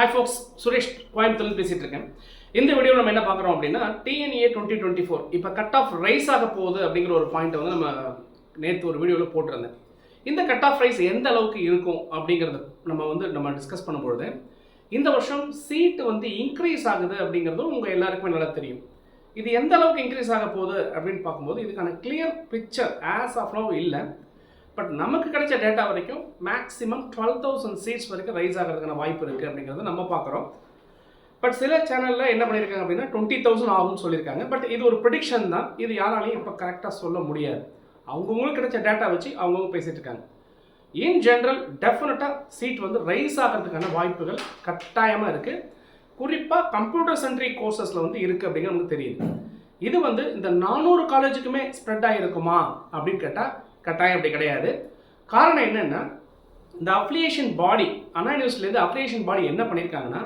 Hi ஃபோக்ஸ், சுரேஷ் கோயம்புத்தூர்ல பேசிட்டு இருக்கேன். இந்த வீடியோவில் நம்ம என்ன பார்க்குறோம் அப்படின்னா டிஎன்ஏ 2024 இப்போ கட் ஆஃப் ரைஸ் ஆக போகுது அப்படிங்கிற ஒரு பாயிண்ட்டை வந்து நம்ம நேற்று ஒரு வீடியோவில் போட்டிருந்தேன். இந்த கட் ஆஃப் ரைஸ் எந்த அளவுக்கு இருக்கும் அப்படிங்கிறத நம்ம டிஸ்கஸ் பண்ணும்பொழுது இந்த வருஷம் சீட்டு வந்து இன்க்ரீஸ் ஆகுது அப்படிங்கிறதும் உங்கள் எல்லாருக்குமே நல்லா தெரியும். இது எந்த அளவுக்கு இன்க்ரீஸ் ஆக போகுது அப்படின்னு பார்க்கும்போது இதுக்கான clear picture as of now இல்லை. பட் நமக்கு கிடைச்ச டேட்டா வரைக்கும் மேக்ஸிமம் 12,000 சீட்ஸ் வரைக்கும் ரைஸ் ஆகிறதுக்கான வாய்ப்பு இருக்குது அப்படிங்கிறத நம்ம பார்க்குறோம். பட் சில சேனலில் என்ன பண்ணியிருக்காங்க அப்படின்னா 20,000 ஆகும்னு சொல்லியிருக்காங்க. பட் இது ஒரு ப்ரெடிக்ஷன் தான், இது யாராலையும் இப்போ கரெக்டாக சொல்ல முடியாது. அவங்கவுங்களுக்கு கிடைச்ச டேட்டா வச்சு அவங்கவுங்க பேசிகிட்டு இருக்காங்க. இன் ஜென்ரல் டெஃபினட்டாக சீட் வந்து ரைஸ் ஆகிறதுக்கான வாய்ப்புகள் கட்டாயமாக இருக்குது. குறிப்பாக கம்ப்யூட்டர் சென்ட்ரிக் கோர்சஸில் வந்து இருக்குது அப்படிங்கிற நமக்கு தெரியுது. இது வந்து இந்த 400 காலேஜுக்குமே ஸ்ப்ரெட் ஆகிருக்குமா அப்படின்னு கேட்டால் கட்டாயம் அப்படி கிடையாது. காரணம் என்னென்னா, இந்த அஃபிலியேஷன் பாடி அண்ணா யூனிவர்சிட்டிலேருந்து அஃபிலியேஷன் பாடி என்ன பண்ணியிருக்காங்கன்னா,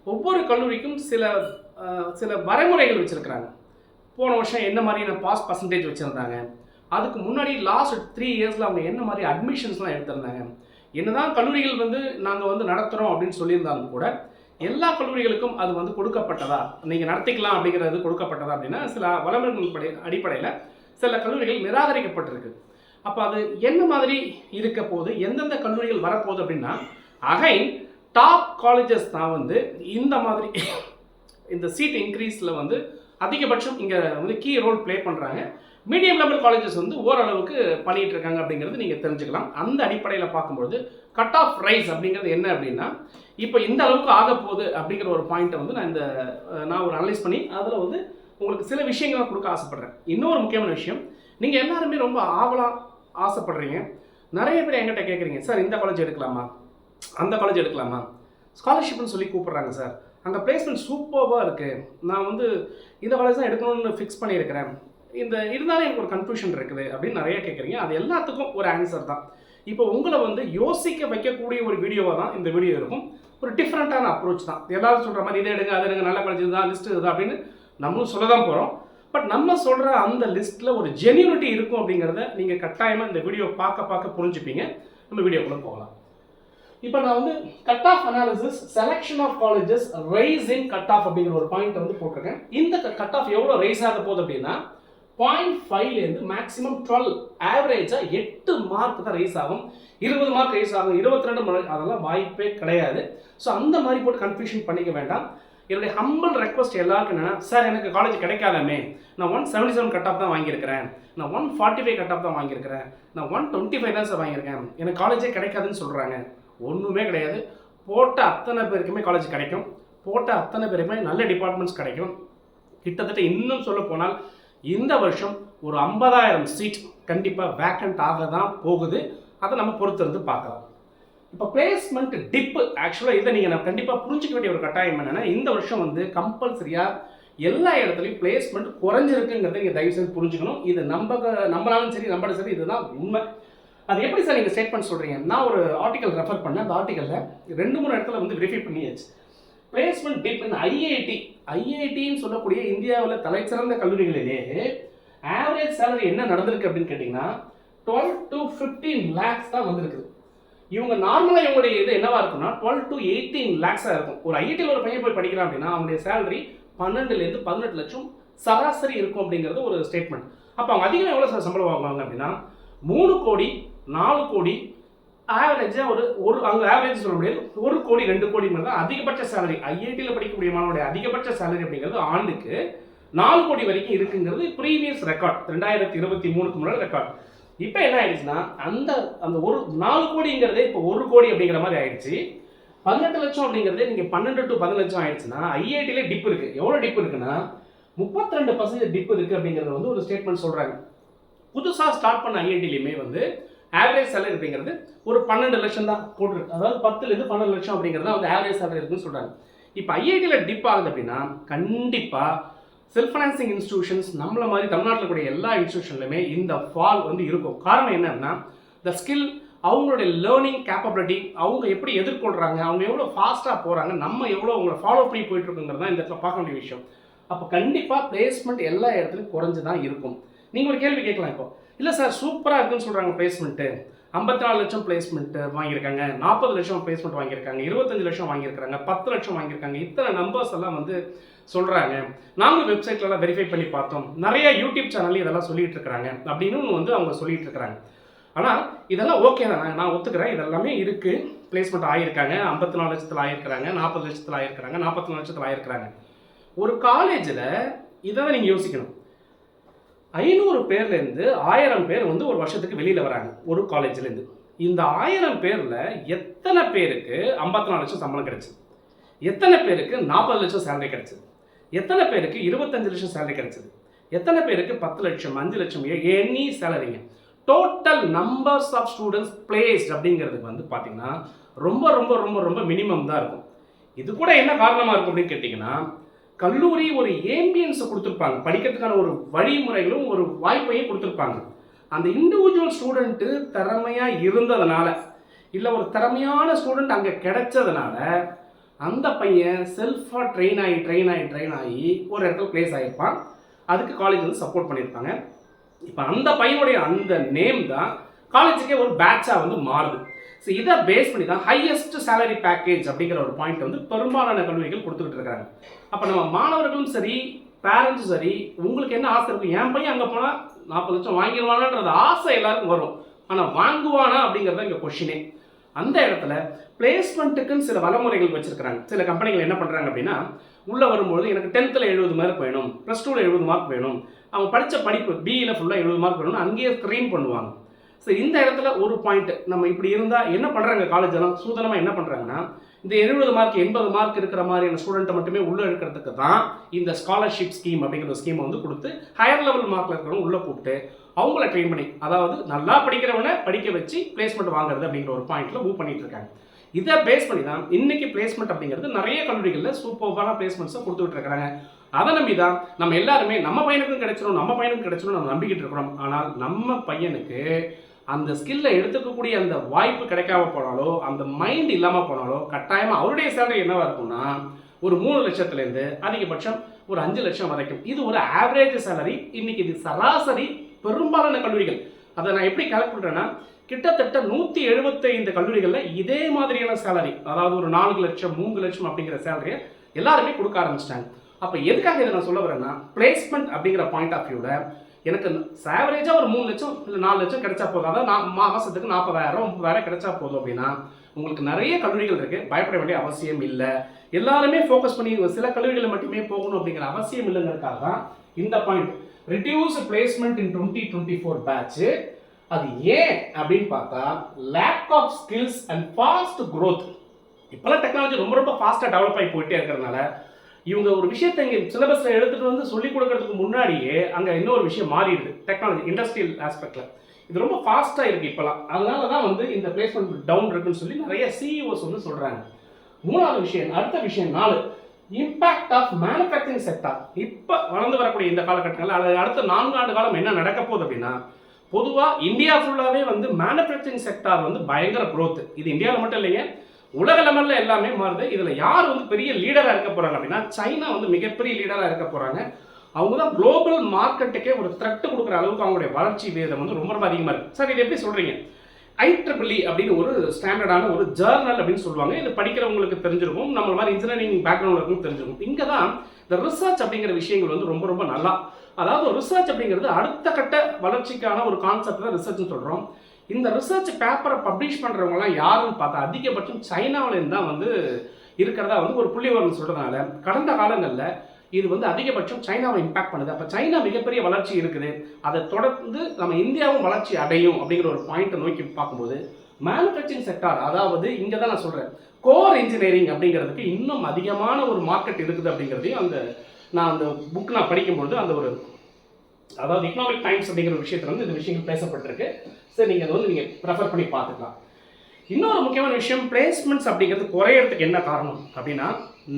ஒவ்வொரு கல்லூரிக்கும் சில வரைமுறைகள் வச்சுருக்கிறாங்க. போன வருஷம் என்ன மாதிரியான பாஸ் பர்சன்டேஜ் வச்சுருந்தாங்க, அதுக்கு முன்னாடி லாஸ்ட் 3 இயர்ஸில் அவங்க என்ன மாதிரி அட்மிஷன்ஸ்லாம் எடுத்திருந்தாங்க, என்னதான் கல்லூரிகள் வந்து நாங்கள் வந்து நடத்துகிறோம் அப்படின்னு சொல்லியிருந்தாலும் கூட எல்லா கல்லூரிகளுக்கும் அது வந்து கொடுக்கப்பட்டதா, நீங்கள் நடத்திக்கலாம் அப்படிங்கிறது கொடுக்கப்பட்டதா அப்படின்னா சில வளர்முறைகள் அடிப்படையில் சில கல்லூரிகள் நிராகரிக்கப்பட்டிருக்கு. அப்போ அது என்ன மாதிரி இருக்க போகுது, எந்தெந்த கல்லூரிகள் வரப்போகுது அப்படின்னா, அகைன் டாப் காலேஜஸ் தான் வந்து இந்த மாதிரி இந்த சீட் இன்க்ரீஸில் வந்து அதிகபட்சம் இங்கே வந்து கீ ரோல் ப்ளே பண்ணுறாங்க. மீடியம் லெவல் காலேஜஸ் வந்து ஓரளவுக்கு பண்ணிகிட்டு இருக்காங்க அப்படிங்கிறது நீங்கள் தெரிஞ்சுக்கலாம். அந்த அடிப்படையில் பார்க்கும்பொழுது கட் ஆஃப் ரைஸ் அப்படிங்கிறது என்ன அப்படின்னா, இப்போ இந்த அளவுக்கு ஆக போகுது அப்படிங்கிற ஒரு பாயிண்ட்டை வந்து நான் ஒரு அனலைஸ் பண்ணி அதில் வந்து உங்களுக்கு சில விஷயங்களை கொடுக்க ஆசைப்படுறேன். இன்னொரு முக்கியமான விஷயம், நீங்கள் எல்லாருமே ரொம்ப ஆசைப்படுறீங்க. நிறைய பேர் என்கிட்ட கேட்குறீங்க, சார் இந்த காலேஜ் எடுக்கலாமா, அந்த காலேஜ் எடுக்கலாமா, ஸ்காலர்ஷிப்னு சொல்லி கூப்பிட்றாங்க சார், அங்கே பிளேஸ்மெண்ட் சூப்பராக இருக்குது, நான் வந்து இந்த காலேஜ் தான் எடுக்கணும்னு ஃபிக்ஸ் பண்ணியிருக்கிறேன், இருந்தாலும் எனக்கு ஒரு கன்ஃபியூஷன் இருக்குது அப்படின்னு நிறைய கேட்குறீங்க. அது எல்லாத்துக்கும் ஒரு ஆன்சர் தான். இப்போ உங்களை வந்து யோசிக்க வைக்கக்கூடிய ஒரு வீடியோவாக தான் இந்த வீடியோ இருக்கும். ஒரு டிஃப்ரெண்ட்டான அப்ரோச் தான். எல்லாரும் சொல்கிற மாதிரி இதை எடுங்க அதை எடுங்க, நல்ல காலேஜ் தான், லிஸ்ட்டு இதுதான் அப்படின்னு நம்மளும் சொல்ல தான் போகிறோம். பட் நம்ம சொல்கிற அந்த லிஸ்ட்டில் ஒரு ஜென்யூனிட்டி இருக்கும் அப்படிங்கிறத நீங்கள் கட்டாயமாக இந்த வீடியோ பார்க்க புரிஞ்சுப்பீங்க. நம்ம வீடியோக்குள்ளே போகலாம். இப்போ நான் வந்து cut off analysis selection of colleges rise in cut off அப்படிங்கிற ஒரு பாயிண்ட் வந்து போட்டிருக்கேன். இந்த கட் ஆஃப் எவ்வளோ ரைஸ் ஆக போகுது அப்படின்னா 0.5லேருந்து மேக்ஸிமம் 12 ஆவரேஜாக 8 மார்க் தான் ரைஸ் ஆகும். 20 மார்க் ரைஸ் ஆகும், 22 மார்க் அதெல்லாம் வாய்ப்பே கிடையாது. ஸோ அந்த மாதிரி போட்டு கன்ஃபியூஷன் பண்ணிக்க வேண்டாம். என்னுடைய ஹம்பிள் ரெக்வஸ்ட் எல்லாருக்கும் என்னென்னா, சார் எனக்கு காலேஜ் கிடைக்காதாமே, நான் 177 கட் ஆஃப் தான் வாங்கியிருக்கிறேன், நான் 145 கட் ஆஃப் தான் வாங்கியிருக்கிறேன், நான் 125 தான் சார் வாங்கியிருக்கேன், எனக்கு காலேஜே கிடைக்காதுன்னு சொல்கிறாங்க. ஒன்றுமே கிடையாது. போட்ட அத்தனை பேருக்குமே காலேஜ் கிடைக்கும், போட்ட அத்தனை பேருக்குமே நல்ல டிபார்ட்மெண்ட்ஸ் கிடைக்கும். கிட்டத்தட்ட இன்னும் சொல்ல போனால் இந்த வருஷம் ஒரு 50,000 சீட் கண்டிப்பாக வேக்கண்ட் ஆக தான் போகுது. அதை நம்ம பொறுத்திருந்து பார்க்கலாம். இப்போ பிளேஸ்மெண்ட் டிப்பு, ஆக்சுவலாக இதை நான் கண்டிப்பாக புரிஞ்சிக்க வேண்டிய ஒரு கட்டாயம் என்னென்னா, இந்த வருஷம் வந்து கம்பல்சரியாக எல்லா இடத்துலையும் பிளேஸ்மெண்ட் குறைஞ்சிருக்குங்கிறத நீங்கள் தயவுசெய்து புரிஞ்சுக்கணும். இது நம்பனாலும் சரி நம்பளும் சரி, இதுதான் உண்மை. அது எப்படி சார் நீங்கள் ஸ்டேட்மெண்ட் சொல்கிறீங்க? நான் ஒரு ஆர்டிக்கல் ரெஃபர் பண்ணேன். அந்த ஆர்டிக்கலில் 2-3 இடத்துல வந்து வெரிஃபை பண்ணியாச்சு. பிளேஸ்மெண்ட் டிப் இன் ஐஐடின்னு சொல்லக்கூடிய இந்தியாவில் தலைச்சிறந்த கல்லூரிகளிலேயே ஆவரேஜ் சேலரி என்ன நடந்திருக்கு அப்படின்னு கேட்டிங்கன்னா 12 to 15 lakhs தான் வந்திருக்குது. இவங்க நார்மலாக இவங்களுடைய இது என்னவா இருக்குன்னா 12 to 18 lakhs-ஆக இருக்கும். ஒரு ஐஐடியில் ஒரு பையன் போய் படிக்கிறான் அப்படின்னா அவனுடைய சேலரி 12லேருந்து 18 லட்சம் சராசரி இருக்கும் அப்படிங்கிறது ஒரு ஸ்டேட்மெண்ட். அப்போ அவங்க அதிகமாக எவ்வளோ சார் சம்பளம் வாங்குவாங்க அப்படின்னா 3 கோடி 4 கோடி ஆவரேஜாக ஒரு அங்கே ஆவரேஜ் சொல்ல முடியாது, 1 கோடி 2 கோடி மாதிரி தான் அதிகபட்ச சேலரி. ஐஐடியில் படிக்கக்கூடிய மாணவனுடைய அதிகபட்ச சேலரி அப்படிங்கிறது ஆண்டுக்கு 4 கோடி வரைக்கும் இருக்குங்கிறது ப்ரீவியஸ் ரெக்கார்ட், 2023க்கு முன்னாடி ரெக்கார்ட். இப்போ என்ன ஆயிடுச்சுன்னா, அந்த ஒரு 4 கோடிங்கிறதே இப்போ 1 கோடி அப்படிங்கிற மாதிரி ஆயிடுச்சு. 18 லட்சம் அப்படிங்கிறதே நீங்கள் 12 to 10 லட்சம் ஆயிடுச்சுன்னா ஐஐடியிலே டிப் இருக்குது. எவ்வளோ டிப் இருக்குன்னா 32% டிப் இருக்குது அப்படிங்கிறது வந்து ஒரு ஸ்டேட்மெண்ட் சொல்கிறாங்க. புதுசாக ஸ்டார்ட் பண்ண ஐஐடிலையுமே வந்து ஆவரேஜ் சேலரி அப்படிங்கிறது ஒரு 12 லட்சம் தான் போட்டுருக்கு. அதாவது 10லேருந்து 12 லட்சம் அப்படிங்கிறது வந்து ஆவரேஜ் சேலரி இருக்குன்னு சொல்கிறாங்க. இப்போ ஐஐடியில் டிப் ஆகுது அப்படின்னா கண்டிப்பாக செல்ஃப் ஃபைனான்சிங் இன்ஸ்டிடியூஷன்ஸ் நம்மள மாதிரி தமிழ்நாட்டில் கூடிய எல்லா இன்ஸ்டிடியூஷன்லையுமே இந்த ஃபால் வந்து இருக்கும். காரணம் என்னன்னா, த ஸ்கில், அவங்களுடைய லேர்னிங் கேப்பபிலிட்டி, அவங்க எப்படி எதிர்கொள்கிறாங்க, அவங்க எவ்வளோ ஃபாஸ்ட்டாக போகிறாங்க, நம்ம எவ்வளோ அவங்கள ஃபாலோ பண்ணி போயிட்டுருக்குங்கிறது தான் இந்த இடத்துல பார்க்க வேண்டிய விஷயம். அப்போ கண்டிப்பாக பிளேஸ்மெண்ட் எல்லா இடத்துலையும் குறைஞ்சு தான் இருக்கும். நீங்கள் ஒரு கேள்வி கேட்கலாம், இப்போ இல்லை சார் சூப்பராக இருக்குன்னு சொல்கிறாங்க பிளேஸ்மெண்ட்டு, 54 லட்சம் பிளேஸ்மெண்ட் வாங்கியிருக்காங்க, 40 லட்சம் பிளேஸ்மெண்ட் வாங்கியிருக்காங்க, 25 லட்சம் வாங்கியிருக்காங்க, 10 லட்சம் வாங்கியிருக்காங்க. இத்தனை நம்பர்ஸ் எல்லாம் வந்து சொல்கிறாங்க. நாங்களும் வெப்சைட்லலாம் வெரிஃபை பண்ணி பார்த்தோம், நிறைய யூடியூப் சேனல்லையும் இதெல்லாம் சொல்லிட்டு இருக்கிறாங்க அப்படின்னு வந்து அவங்க சொல்லிட்டு இருக்கிறாங்க. ஆனால் இதெல்லாம் ஓகே தானே, நான் ஒத்துக்கிறேன், இதெல்லாமே இருக்குது. பிளேஸ்மெண்ட் ஆகியிருக்காங்க, 54 லட்சத்தில் ஆகியிருக்கிறாங்க, 40 லட்சத்தில் ஆகியிருக்கிறாங்க, 44 லட்சத்தில் ஆகியிருக்கிறாங்க. ஒரு காலேஜில் இதை தான் நீங்கள் யோசிக்கணும். 500 பேர்லேருந்து 1000 பேர் வந்து ஒரு வருஷத்துக்கு வெளியில் வராங்க ஒரு காலேஜ்லேருந்து. இந்த 1000 பேரில் எத்தனை பேருக்கு 54 லட்சம் சம்பளம் கிடைச்சிது, எத்தனை பேருக்கு 40 லட்சம் சேலரி கிடைச்சிது, எத்தனை பேருக்கு 25 லட்சம் சேலரி கிடைச்சிது, எத்தனை பேருக்கு 10 லட்சம் 5 லட்சம் எனி சேலரிங்க. Total numbers of students placed அப்படிங்கிறதுக்கு வந்து பார்த்தீங்கன்னா ரொம்ப ரொம்ப ரொம்ப ரொம்ப மினிமம் தான் இருக்கும். இது கூட என்ன காரணமாக இருக்கும் அப்படின்னு கேட்டிங்கன்னா, கல்லூரி ஒரு ஏம்பியன்ஸை கொடுத்துருப்பாங்க, படிக்கிறதுக்கான ஒரு வழிமுறைகளும் ஒரு வாய்ப்பையும் கொடுத்துருப்பாங்க. அந்த இண்டிவிஜுவல் ஸ்டூடெண்ட்டு திறமையாக இருந்ததுனால, இல்லை ஒரு திறமையான ஸ்டூடெண்ட் அங்கே கிடைச்சதுனால அந்த பையன் செல்ஃபாக ட்ரெயின் ஆகி ஒரு இடத்துல பிளேஸ் ஆகிருப்பான். அதுக்கு காலேஜ் வந்து சப்போர்ட் பண்ணியிருப்பாங்க. இப்போ அந்த பையனுடைய அந்த நேம் தான் காலேஜுக்கே ஒரு பேட்சாக வந்து மாறுது. ஸோ இதை பேஸ் பண்ணி தான் ஹையஸ்ட் சேலரி பேக்கேஜ் அப்படிங்கிற ஒரு பாயிண்ட் வந்து பெரும்பாலான கல்லூரிகள் கொடுத்துக்கிட்டு இருக்காங்க. அப்போ நம்ம மாணவர்களும் சரி, பேரண்ட்ஸும் சரி, உங்களுக்கு என்ன ஆசை இருக்கும், என் பையன் அங்கே போனால் 40 லட்சம் வாங்கிடுவானான்றது ஆசை எல்லாருக்கும் வரும். ஆனால் வாங்குவானா அப்படிங்கிறத இங்கே கொஷினே. அந்த இடத்துல பிளேஸ்மெண்ட்டுக்குன்னு சில வழிமுறைகள் வச்சிருக்கிறாங்க. சில கம்பெனிகள் என்ன பண்ணுறாங்க அப்படின்னா, உள்ளே வரும்போது எனக்கு 10th 70 மார்க் வேணும், +2 70 மார்க் வேணும், அவங்க படித்த படிப்பு பிஇயில் ஃபுல்லாக 70 மார்க் வேணும்னு அங்கேயே ஸ்க்ரீன் பண்ணுவாங்க. ஸோ இந்த இடத்துல ஒரு பாயிண்ட், நம்ம இப்படி இருந்தால் என்ன பண்ணுறாங்க காலேஜெல்லாம் சூதனமாக என்ன பண்ணுறாங்கன்னா, இந்த 70 மார்க் 80 மார்க் இருக்கிற மாதிரியான ஸ்டூடெண்ட்டை மட்டுமே உள்ளே எடுக்கிறதுக்கு தான் இந்த ஸ்காலர்ஷிப் ஸ்கீம் அப்படிங்கிற ஸ்கீமை வந்து கொடுத்து ஹையர் லெவல் மார்க்கில் இருக்கிறவங்க உள்ளே கூப்பிட்டு அவங்கள ட்ரெயின் பண்ணி, அதாவது நல்லா படிக்கிறவனை படிக்க வச்சு பிளேஸ்மெண்ட் வாங்குறது அப்படிங்கிற ஒரு பாயிண்ட்டில் மூவ் பண்ணிட்டு இருக்காங்க. இதை பேஸ் பண்ணி தான் இன்னைக்கு பிளேஸ்மெண்ட் அப்படிங்கிறது நிறைய கல்லூரிகளில் சூப்பரான பிளேஸ்மெண்ட்ஸை கொடுத்துட்டு இருக்கிறாங்க. அதை நம்பி தான் நம்ம எல்லாருமே நம்ம பையனுக்கும் கிடைச்சிடும் நம்ம நம்பிக்கிட்டு இருக்கிறோம். ஆனால் நம்ம பையனுக்கு அந்த ஸ்கில்லை எடுத்துக்கக்கூடிய அந்த வாய்ப்பு கிடைக்காம போனாலோ, அந்த மைண்ட் இல்லாமல் போனாலோ, கட்டாயமாக அவருடைய சேலரி என்னவா இருக்கும்னா ஒரு 3 லட்சத்துலேருந்து அதிகபட்சம் ஒரு 5 லட்சம் வரைக்கும். இது ஒரு ஆவரேஜ் சேலரி. இன்னைக்கு இது சராசரி பெரும்பாலான கல்லூரிகள். அதை நான் எப்படி கலெக்ட் பண்ணுறேன்னா, கிட்டத்தட்ட 175 கல்லூரிகளில் இதே மாதிரியான சேலரி, அதாவது ஒரு 4 லட்சம் 3 லட்சம் அப்படிங்கிற சேலரியை எல்லாருமே கொடுக்க ஆரம்பிச்சிட்டாங்க. அப்போ எதுக்காக இதை நான் சொல்ல வரேன்னா, பிளேஸ்மெண்ட் அப்படிங்கிற பாயிண்ட் ஆஃப் வியூவில் எனக்கு ஆவரேஜாக ஒரு 3 லட்சம் இல்லை 4 லட்சம் கிடைச்சா போதும், அதாவது மாதத்துக்கு 40,000 30,000 கிடைச்சா போதும் அப்படின்னா உங்களுக்கு நிறைய கல்லூரிகள் இருக்குது, பயப்பட வேண்டிய அவசியம் இல்லை. எல்லாருமே ஃபோக்கஸ் பண்ணி சில கல்லூரிகளில் மட்டுமே போகணும் அப்படிங்கிற அவசியம் இல்லைங்கிறதுக்காக தான் இந்த point. Reduce placement in 2024 batch. அது ஏன் அப்படின்னு பார்த்தா, lack of skills and fast growth. இப்போலாம் டெக்னாலஜி ரொம்ப ரொம்ப ஃபாஸ்ட்டாக டெவலப் ஆகி போயிட்டே இருக்கிறதுனால இவங்க ஒரு விஷயத்தை இங்கே சிலபஸில் எடுத்துகிட்டு வந்து சொல்லிக் கொடுக்கறதுக்கு முன்னாடியே அங்கே இன்னொரு விஷயம் மாறிடுது. டெக்னாலஜி இண்டஸ்ட்ரியல் ஆஸ்பெக்டில் இது ரொம்ப ஃபாஸ்ட்டாக இருக்குது இப்போலாம். அதனால தான் வந்து இந்த பிளேஸ்மெண்ட் டவுன் இருக்குன்னு சொல்லி நிறைய சிஇஓஸ் வந்து சொல்கிறாங்க. மூணாவது விஷயம், அடுத்த விஷயம் 4, இம்பேக்ட் ஆஃப் மேனுஃபேக்சரிங் செக்டார். இப்போ வளர்ந்து வரக்கூடிய இந்த காலகட்டங்களில் அது அடுத்த 4 ஆண்டு காலம் என்ன நடக்க போகுது அப்படின்னா, பொதுவாக இந்தியா ஃபுல்லாகவே வந்து மேனுஃபேக்சரிங் செக்டார் வந்து பயங்கர க்ரோத். இது இந்தியாவில் மட்டும் இல்லைங்க, உலக லெவலில் எல்லாமே மாறுது. இதில் யார் வந்து பெரிய லீடராக இருக்க போகிறாங்க அப்படின்னா, சைனா வந்து மிகப்பெரிய லீடராக இருக்க போகிறாங்க. அவங்க தான் குளோபல் மார்க்கெட்டுக்கே ஒரு த்ரெட் கொடுக்குற அளவுக்கு அவங்களுடைய வளர்ச்சி வீதம் வந்து ரொம்ப ரொம்ப அதிகமாக இருக்குது. சார் இது எப்படி சொல்கிறீங்க? IEEE அப்படின்னு ஒரு ஸ்டாண்டர்டான ஒரு ஜேர்னல் அப்படின்னு சொல்லுவாங்க. இது படிக்கிறவங்களுக்கு தெரிஞ்சிருக்கும், நம்ம மாதிரி இன்ஜினியரிங் பேக்ரவுண்ட் இருக்கும் தெரிஞ்சிருக்கும். இங்கே தான் இந்த ரிசர்ச் அப்படிங்கிற விஷயங்கள் வந்து ரொம்ப ரொம்ப நல்லா, அதாவது ரிசர்ச் அப்படிங்கிறது அடுத்த கட்ட வளர்ச்சிக்கான ஒரு கான்செப்ட் தான் ரிசர்ச்னு சொல்கிறோம். இந்த ரிசர்ச் பேப்பரை பப்ளிஷ் பண்ணுறவங்கலாம் யாருன்னு பார்த்தா அதிகபட்சம் சைனாவிலேருந்து தான் வந்து இருக்கிறதா வந்து ஒரு புள்ளிவிவரம் சொல்கிறதுனால கடந்த காலங்களில் இது வந்து அதிகபட்சம் சைனாவை இம்பாக்ட் பண்ணுது. அப்போ சைனா மிகப்பெரிய வளர்ச்சி இருக்குது, அதை தொடர்ந்து நம்ம இந்தியாவும் வளர்ச்சி அடையும் அப்படிங்கிற ஒரு பாயிண்ட்டை நோக்கி பார்க்கும்போது மேனுஃபேக்சரிங் செக்டார், அதாவது இங்கே தான் நான் சொல்கிறேன் கோர் இன்ஜினியரிங் அப்படிங்கிறதுக்கு இன்னும் அதிகமான ஒரு மார்க்கெட் இருக்குது அப்படிங்கிறதையும் நான் அந்த புக் நான் படிக்கும்பொழுது அந்த ஒரு, அதாவது எக்கனாமிக் டைம்ஸ் அப்படிங்கிற ஒரு விஷயத்தில் வந்து இந்த விஷயங்கள் பேசப்பட்டிருக்கு. சரி, நீங்கள் அதை வந்து நீங்கள் ப்ரெஃபர் பண்ணி பார்த்துக்கலாம். இன்னொரு முக்கியமான விஷயம், பிளேஸ்மெண்ட்ஸ் அப்படிங்கிறது குறையிறதுக்கு என்ன காரணம் அப்படின்னா,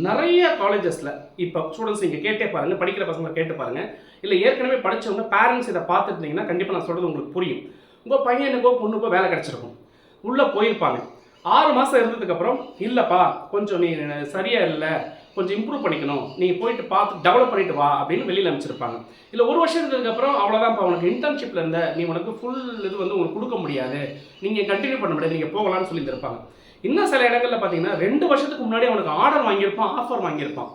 நிறைய காலேஜஸில் இப்போ ஸ்டூடெண்ட்ஸ் இங்கே கேட்டே பாருங்கள், படிக்கிற பசங்களை கேட்டு பாருங்கள், இல்லை ஏற்கனவே படித்தவங்க பேரண்ட்ஸ் இதை பார்த்துருந்தீங்கன்னா கண்டிப்பாக நான் சொல்கிறது உங்களுக்கு புரியும். உங்கள் பையனுக்கோ பொண்ணுக்கோ வேலை கிடச்சிருக்கும், உள்ளே போயிருப்பாங்க. 6 மாதம் இருந்ததுக்கப்புறம் இல்லைப்பா கொஞ்சம் நீ சரியாக இல்லை, கொஞ்சம் இம்ப்ரூவ் பண்ணிக்கணும், நீங்கள் போயிட்டு பார்த்து டெவலப் பண்ணிட்டு வா அப்படின்னு வெளியில் அனுப்பிச்சிருப்பாங்க. இல்லை ஒரு வருஷம் இருந்ததுக்கப்புறம் அவ்வளோதான், இப்போ உனக்கு இன்டர்ன்ஷிப்பில் இருந்த நீ உனக்கு ஃபுல் இது வந்து உங்களுக்கு கொடுக்க முடியாது, நீங்கள் கண்டினியூ பண்ண முடியாது, நீங்கள் போகலான்னு சொல்லி இருப்பாங்க. இன்னும் சில இடங்களில் பார்த்தீங்கன்னா 2 வருஷத்துக்கு முன்னாடி அவனுக்கு ஆர்டர் வாங்கியிருப்பான், ஆஃபர் வாங்கியிருப்பான்.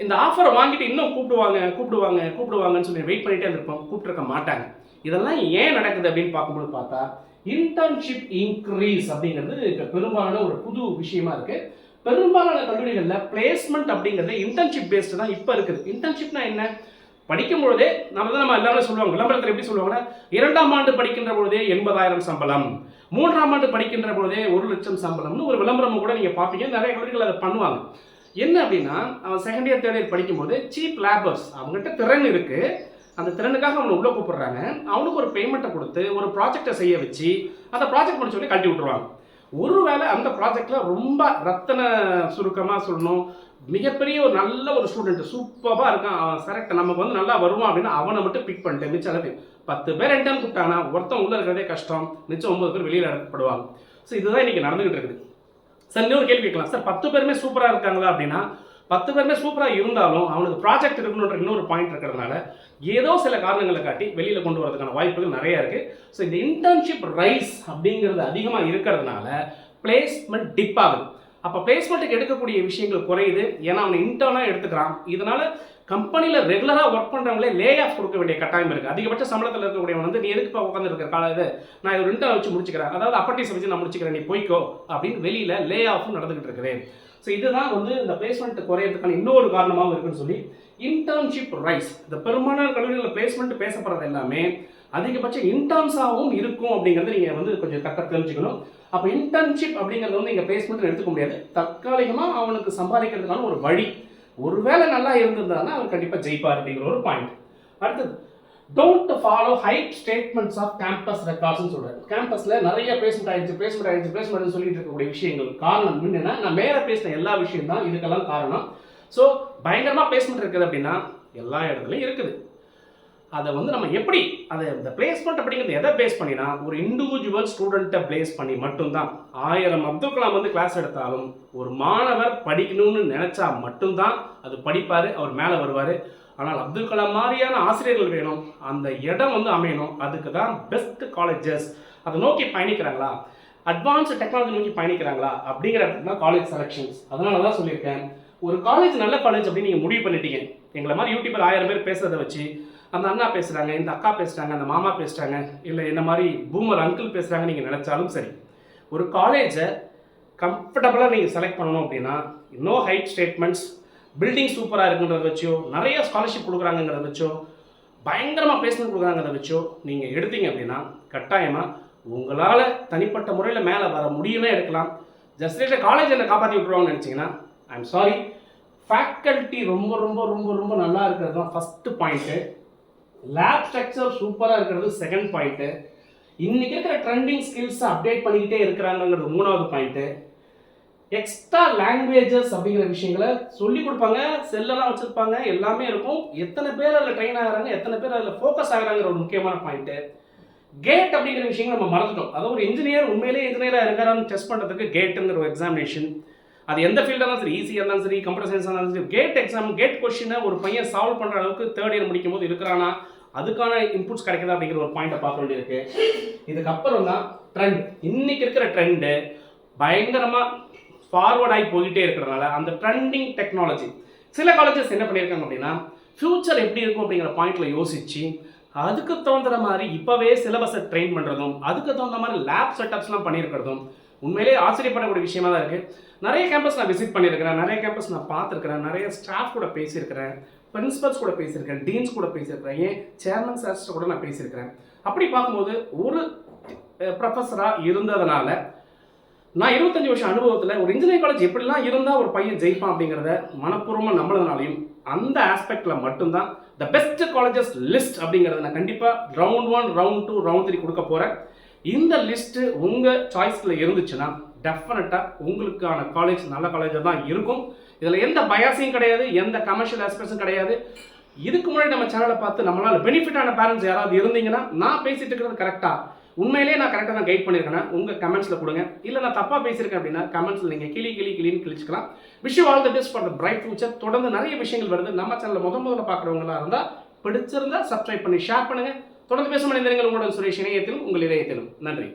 இந்த ஆஃபரை வாங்கிட்டு இன்னும் கூப்பிடுவாங்கன்னு சொல்லி வெயிட் பண்ணிகிட்டே இருந்திருப்போம், கூப்பிட்டுருக்க மாட்டாங்க. இதெல்லாம் ஏன் நடக்குது அப்படின்னு பார்க்கும்போது பார்த்தா இன்டர்ன்ஷிப் இன்க்ரீஸ் அப்படிங்கிறது பெரும்பாலான ஒரு புது விஷயமா இருக்கு. பெரும்பாலான கல்லூரிகளில் பிளேஸ்மெண்ட் அப்படிங்கிறது இன்டர்ன்ஷிப் பேஸ்டு தான் இப்போ இருக்குது. இன்டர்ன்ஷிப்னா என்ன? படிக்கும் பொழுதே நம்ம எல்லாரும் சொல்லுவாங்க, விளம்பரத்தில் எப்படி சொல்லுவாங்கன்னா 2ஆம் ஆண்டு படிக்கின்ற பொழுதே 80,000 சம்பளம், 3ஆம் ஆண்டு படிக்கின்ற பொழுதே 1,00,000 சம்பளம்னு ஒரு விளம்பரம் கூட நீங்கள் பார்ப்பீங்க. நிறைய கல்லூரிகள் அதை பண்ணுவாங்க. என்ன அப்படின்னா அவன் செகண்ட் இயர் தேர்ட் இயர் படிக்கும்போது சீப் லேபர்ஸ், அவங்ககிட்ட திறன் இருக்கு, அந்த திறனுக்காக அவனை உள்ளே கூப்பிடுறாங்க, அவனுக்கு ஒரு பேமெண்ட்டை கொடுத்து ஒரு ப்ராஜெக்டை செய்ய வச்சு அந்த ப்ராஜெக்ட் முடிச்ச உடனே கழட்டி விட்டுருவாங்க. ஒருவேளை அந்த ப்ராஜெக்டில் ரொம்ப ரத்தன சுருக்கமாக சொல்லணும், மிகப்பெரிய ஒரு நல்ல ஒரு ஸ்டூடெண்ட் சூப்பராக இருக்கான், அவன் செலக்ட் நமக்கு வந்து நல்லா வருவான் அப்படின்னா அவனை மட்டும் பிக் பண்ணிட்டு மிச்சம் அளவு 10 பேர் என்டன் கூப்பிட்டாங்கன்னா ஒருத்தன் உள்ளே இருக்கிறதே கஷ்டம், மிச்சம் 9 பேர் வெளியில் அனுப்பப்படுவாங்க. ஸோ இதுதான் இன்றைக்கி நடந்துகிட்டு இருக்குது. சார் இன்னொரு கேள்வி கேட்கலாம், சார் 10 பேருமே சூப்பராக இருக்காங்களா அப்படின்னா 10 பேருமே சூப்பராக இருந்தாலும் அவனுக்கு ப்ராஜெக்ட் இருக்கணுன்ற இன்னொரு பாயிண்ட் இருக்கிறதுனால ஏதோ சில காரணங்களை காட்டி வெளியில் கொண்டு வரதுக்கான வாய்ப்புகள் நிறையா இருக்குது. ஸோ இந்த இன்டர்ன்ஷிப் ரைஸ் அப்படிங்கிறது அதிகமாக இருக்கிறதுனால பிளேஸ்மெண்ட் டிப் ஆகுது. அப்போ பிளேஸ்மெண்ட்டுக்கு எடுக்கக்கூடிய விஷயங்கள் குறையுது, ஏன்னா அவனை இன்டர்னாக எடுத்துக்கிறான். இதனால் கம்பெனியில் ரெகுலராக ஒர்க் பண்ணுறவங்களே லே ஆஃப் கொடுக்க வேண்டிய கட்டாயம் இருக்குது. அதிகபட்ச சம்பளத்தில் இருக்கக்கூடியவன் வந்து நீ எதுக்கு இப்போ உட்காந்துருக்கிற காலையில் நான் ஒரு இன்டர்ன் வச்சு முடிச்சுக்கிறேன், அதாவது அப்பர்டிஸ் வச்சு நான் முடிச்சுக்கிறேன், நீ போய்க்கோ அப்படின்னு வெளியில் லே ஆஃபும் நடந்துகிட்டு இருக்குது. ஸோ இதுதான் வந்து இந்த பிளேஸ்மெண்ட் குறையிறதுக்கான இன்னொரு காரணமாகவும் இருக்குன்னு சொல்லி இன்டர்ன்ஷிப் ரைஸ். இந்த பெரும்பாலான கல்லூரிகளில் பிளேஸ்மெண்ட் பேசப்படுறது எல்லாமே அதிகபட்சம் இன்டர்ன்ஸாகவும் இருக்கும் அப்படிங்கிறது நீங்கள் வந்து கொஞ்சம் தெரிஞ்சுக்கணும். அப்போ இன்டர்ன்ஷிப் அப்படிங்கிறது வந்து இங்கே பிளேஸ்மெண்ட் எடுத்துக்க முடியாது, தற்காலிகமாக அவனுக்கு சம்பாதிக்கிறதுக்கான ஒரு வழி. ஒருவேளை நல்லா இருந்திருந்தாங்கன்னா அவர் கண்டிப்பாக ஜெயிப்பார் அப்படிங்கிற ஒரு பாயிண்ட். அடுத்தது don't follow hide statements of campus ரெக்கார்ட்ஸ்னு சொல்கிறார். கேம்பஸில் நிறைய பிளேஸ்மெண்ட் ஆயிடுச்சு சொல்லிட்டு இருக்கக்கூடிய விஷயங்கள் காரணம் என்னன்னா, நான் மேலே பேசின எல்லா விஷயம் தான் இதுக்கெல்லாம் காரணம். ஸோ பயங்கரமாக பிளேஸ்மெண்ட் இருக்குது அப்படின்னா எல்லா இடத்துலையும் இருக்குது. அதை வந்து நம்ம எப்படி அதை இந்த பிளேஸ்மெண்ட் அப்படிங்கிறது எதை பேஸ் பண்ணினா ஒரு இண்டிவிஜுவல் ஸ்டூடெண்ட்டை பிளேஸ் பண்ணி மட்டும்தான். 1000 அப்துல் கலாம் வந்து கிளாஸ் எடுத்தாலும் ஒரு மாணவர் படிக்கணும்னு நினச்சா மட்டும்தான் அது படிப்பார், அவர் மேலே வருவார். ஆனால் அப்துல் கலாம் மாதிரியான ஆசிரியர்கள் வேணும், அந்த இடம் வந்து அமையணும். அதுக்கு தான் பெஸ்ட் காலேஜஸ் அதை நோக்கி பயணிக்கிறாங்களா, அட்வான்ஸ்டு டெக்னாலஜி நோக்கி பயணிக்கிறாங்களா அப்படிங்கிற இடத்துக்கு தான் காலேஜ் செலெக்ஷன்ஸ். அதனால தான் சொல்லியிருக்கேன், ஒரு காலேஜ் நல்ல காலேஜ் அப்படின்னு நீங்கள் முடிவு பண்ணிட்டீங்க. எங்களை மாதிரி யூடியூபர் 1000 பேர் பேசுறதை வச்சு அந்த அண்ணா பேசுகிறாங்க, இந்த அக்கா பேசுகிறாங்க, அந்த மாமா பேசுகிறாங்க, இல்லை என்ன மாதிரி பூமர் அங்கிள் பேசுகிறாங்க நீங்கள் நினச்சாலும் சரி, ஒரு காலேஜை கம்ஃபர்டபுளாக நீங்கள் செலக்ட் பண்ணணும் அப்படின்னா நோ ஹைட் ஸ்டேட்மெண்ட்ஸ், பில்டிங் சூப்பராக இருக்குன்றத வச்சோ, நிறைய ஸ்காலர்ஷிப் கொடுக்குறாங்கிறத வச்சோ, பயங்கரமாக பிளேஸ்மெண்ட் கொடுக்குறாங்கிறத வச்சோ நீங்கள் எடுத்தீங்க அப்படின்னா கட்டாயமாக உங்களால் தனிப்பட்ட முறையில் மேலே வர முடியும்னா எடுக்கலாம். ஜஸ்ட் லைட்டாக காலேஜ் என்ன காப்பாற்றி விட்டுருவாங்கன்னு நினச்சிங்கன்னா ஐம் சாரி. ஃபேக்கல்ட்டி ரொம்ப ரொம்ப ரொம்ப ரொம்ப நல்லா இருக்கிறது தான் ஃபஸ்ட்டு பாயிண்ட்டு. லேப் ஸ்ட்ரக்சர் சூப்பராக இருக்கிறது செகண்ட் பாயிண்ட்டு. இன்றைக்கி இருக்கிற ட்ரெண்டிங் ஸ்கில்ஸை அப்டேட் பண்ணிக்கிட்டே இருக்கிறாங்கிறது 3வது பாயிண்ட்டு. எக்ஸ்ட்ரா லாங்குவேஜஸ் அப்படிங்கிற விஷயங்களை சொல்லிக் கொடுப்பாங்க, செல்லெல்லாம் வச்சுருப்பாங்க, எல்லாமே இருக்கும். எத்தனை பேர் அதில் ட்ரெயின் ஆகிறாங்க, எத்தனை பேர் அதில் ஃபோக்கஸ் ஆகிறாங்கிற ஒரு முக்கியமான பாயிண்ட்டு. கேட் அப்படிங்கிற விஷயங்கள் நம்ம மறந்துட்டோம். அதாவது ஒரு இன்ஜினியர் உண்மையிலே இன்ஜினியராக இருக்கிறான்னு டெஸ்ட் பண்ணுறதுக்கு கேட்டுங்கிற ஒரு எக்ஸாமினேஷன். அது எந்த ஃபீல்டாக இருந்தாலும் சரி, ஈஸியாக இருந்தாலும் சரி, கம்ப்யூட்டர் சயின்ஸாக இருந்தாலும் சரி, கேட் எக்ஸாம் கேட் கொஸ்டினை ஒரு பையன் சால்வ் பண்ணுற அளவுக்கு தேர்ட் இயர் முடிக்கும் போது இருக்கிறானா, அதுக்கான இன்புட்ஸ் கிடைக்குதா அப்படிங்கிற ஒரு பாயிண்ட்டை பார்க்க வேண்டியிருக்கு. இதுக்கப்புறம் தான் ட்ரெண்ட். இன்றைக்கி இருக்கிற ட்ரெண்டு பயங்கரமாக ஃபார்வர்ட் ஆகி போயிட்டே இருக்கிறதுனால அந்த ட்ரெண்டிங் டெக்னாலஜி சில காலேஜஸ் என்ன பண்ணியிருக்காங்க அப்படின்னா ஃப்யூச்சர் எப்படி இருக்கும் அப்படிங்கிற பாயிண்டில் யோசித்து அதுக்கு தகுந்த மாதிரி இப்போவே சிலபஸை ட்ரெயின் பண்ணுறதும் அதுக்கு தகுந்த மாதிரி லேப் செட்டப்ஸ்லாம் பண்ணியிருக்கிறதும் உண்மையிலே ஆச்சரியப்படக்கூடிய விஷயமா தான் இருக்குது. நிறைய கேம்பஸ் நான் விசிட் பண்ணியிருக்கிறேன், நிறைய கேம்பஸ் நான் பார்த்துருக்கிறேன், நிறைய ஸ்டாஃப் கூட பேசியிருக்கிறேன், பிரின்சிபல்ஸ் கூட பேசியிருக்கேன், டீன்ஸ் கூட பேசியிருக்கிறேன், ஏன் சேர்மன் சார்ஸ்ட கூட நான் பேசியிருக்கிறேன். அப்படி பார்க்கும்போது ஒரு ப்ரொஃபஸராக இருந்ததுனால நான் 25 வருஷம் அனுபவத்தில் ஒரு இன்ஜினியரிங் காலேஜ் எப்படிலாம் இருந்தால் ஒரு பையன் ஜெயிப்பான் அப்படிங்கிறத மனப்பூர்வமாக நம்பினதுனாலையும் அந்த ஆஸ்பெக்டில் மட்டும்தான் த பெஸ்ட் காலேஜஸ் லிஸ்ட் அப்படிங்கிறத நான் கண்டிப்பாக ரவுண்ட் 1, ரவுண்ட் 2, ரவுண்ட் 3 கொடுக்க போகிறேன். இந்த லிஸ்ட்டு உங்கள் சாய்ஸில் இருந்துச்சுன்னா டெஃபினட்டாக உங்களுக்கான காலேஜ் நல்ல காலேஜாக தான் இருக்கும். இதில் எந்த பயாஸையும் கிடையாது, எந்த கமர்ஷியல் ஆஸ்பெக்ட்ஸும் கிடையாது. இதுக்கு முன்னாடி நம்ம சேனலை பார்த்து நம்மளால் பெனிஃபிட்டான பேரண்ட்ஸ் யாராவது இருந்தீங்கன்னா நான் பேசிகிட்டு இருக்கிறது கரெக்டாக உண்மையிலேயே நான் கரெக்டாக தான் கைட் பண்ணியிருக்கேன்னா உங்கள் கமெண்ட்ஸில் கொடுங்க. இல்லை நான் தப்பாக பேசியிருக்கேன் அப்படின்னா கமெண்ட்ஸில் நீங்கள் கிளின்னு கிழிச்சிக்கலாம். Wish you all the best for the bright future. தொடர்ந்து நிறைய விஷயங்கள் வருது. நம்ம சேனலில் முதல்ல பார்க்குறவங்களா இருந்தால் பிடிச்சிருந்தா சப்ஸ்கிரைப் பண்ணி ஷேர் பண்ணுங்கள். தொடர்ந்து பேச மனிதர்கள் உங்களுடன் சுரேஷ் இணையத்திலும் உங்கள் இதயத்திலும். நன்றி.